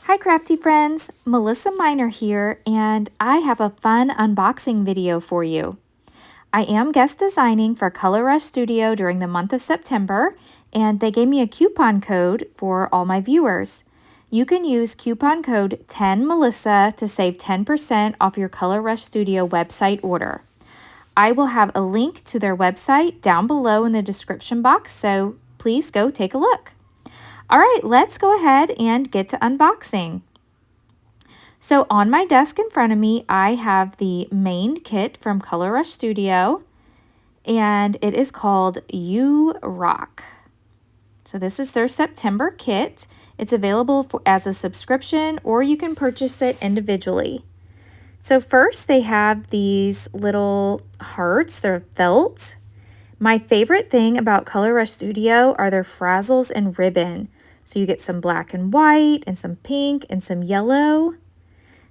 Hi crafty friends, Melissa Minor here, and I have a fun unboxing video for you. I am guest designing for Color Rush Studio during the month of September, and they gave me a coupon code for all my viewers. You can use coupon code 10Melissa to save 10% off your Color Rush Studio website order. I will have a link to their website down below in the description box, so please go take a look. All right, let's go ahead and get to unboxing. So on my desk in front of me, I have the main kit from Color Rush Studio, and it is called You Rock. So this is their September kit. It's available as a subscription, or you can purchase it individually. So first they have these little hearts. They're felt. My favorite thing about Color Rush Studio are their frazzles and ribbon. So you get some black and white and some pink and some yellow.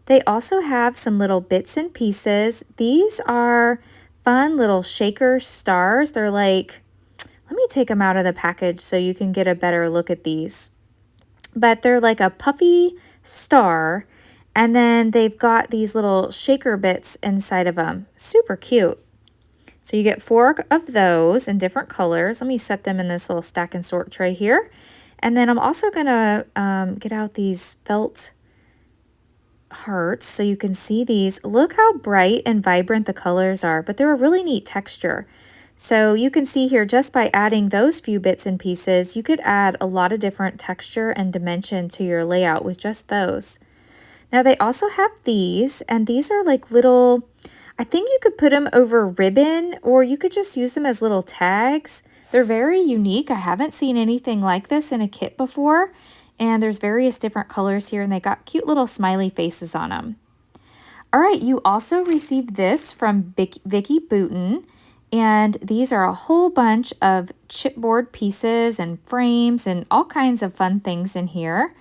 They also have some little bits and pieces. These are fun little shaker stars. They're like, let me take them out of the package so you can get a better look at these. But they're like a puffy star, and then they've got these little shaker bits inside of them. Super cute. So you get 4 of those in different colors. Let me set them in this little stack and sort tray here. And then I'm also going to get out these felt hearts so you can see these. Look how bright and vibrant the colors are, but they're a really neat texture. So you can see here, just by adding those few bits and pieces, you could add a lot of different texture and dimension to your layout with just those. Now they also have these, and these are like little, I think you could put them over ribbon, or you could just use them as little tags. They're very unique. I haven't seen anything like this in a kit before. And there's various different colors here, and they got cute little smiley faces on them. All right, you also received this from Vicky Booten, and these are a whole bunch of chipboard pieces and frames and all kinds of fun things in here.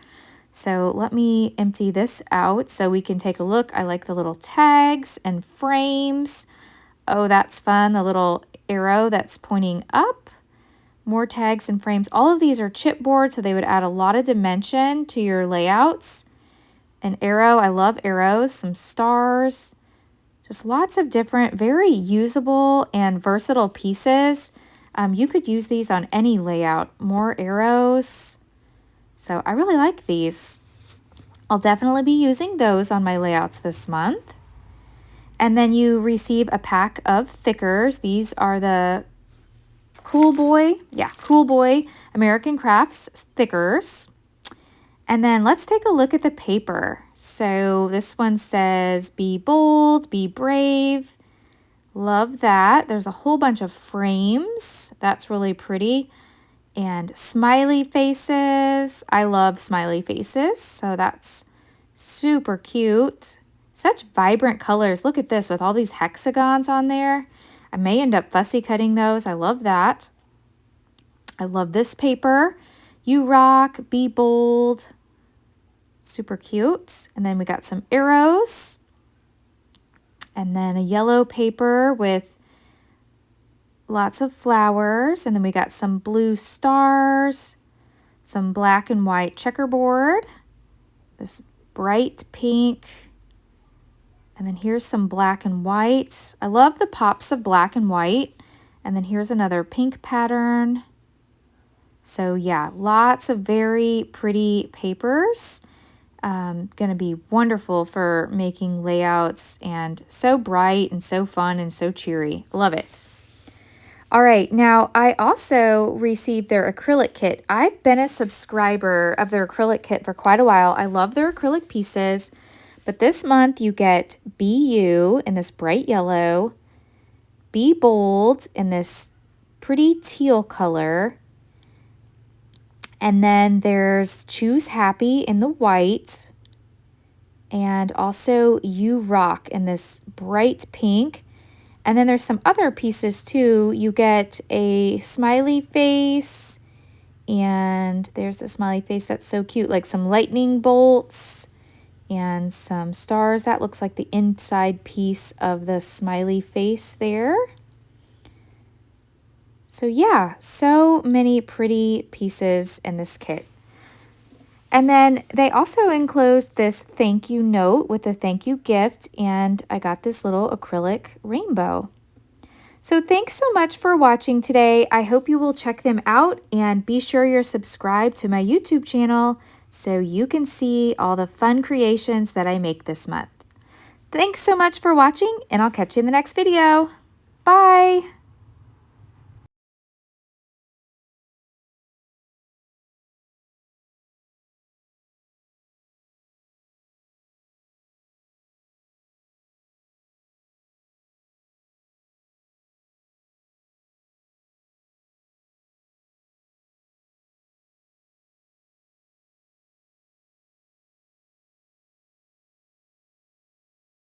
So let me empty this out so we can take a look. I like the little tags and frames. Oh, that's fun. The little arrow that's pointing up. More tags and frames. All of these are chipboard, so they would add a lot of dimension to your layouts. An arrow. I love arrows. Some stars. Just lots of different, very usable and versatile pieces. You could use these on any layout. More arrows. So I really like these. I'll definitely be using those on my layouts this month. And then you receive a pack of thickers. These are the Cool Boy American Crafts thickers. And then let's take a look at the paper. So this one says, be bold, be brave. Love that. There's a whole bunch of frames. That's really pretty. And smiley faces. I love smiley faces, so that's super cute. Such vibrant colors. Look at this with all these hexagons on there. I may end up fussy cutting those. I love that. I love this paper. You rock, be bold. Super cute. And then we got some arrows. And then a yellow paper with lots of flowers, and then we got some blue stars, some black and white checkerboard, this bright pink, and then here's some black and white. I love the pops of black and white, and then here's another pink pattern. So yeah, lots of very pretty papers. Gonna be wonderful for making layouts, and so bright and so fun and so cheery. Love it. All right, now I also received their acrylic kit. I've been a subscriber of their acrylic kit for quite a while. I love their acrylic pieces, but this month you get Be You in this bright yellow, Be Bold in this pretty teal color, and then there's Choose Happy in the white, and also You Rock in this bright pink. And then there's some other pieces too. You get a smiley face, and there's a smiley face that's so cute, like some lightning bolts and some stars. That looks like the inside piece of the smiley face there. So yeah, so many pretty pieces in this kit. And then they also enclosed this thank you note with a thank you gift, and I got this little acrylic rainbow. So thanks so much for watching today. I hope you will check them out, and be sure you're subscribed to my YouTube channel so you can see all the fun creations that I make this month. Thanks so much for watching, and I'll catch you in the next video. Bye!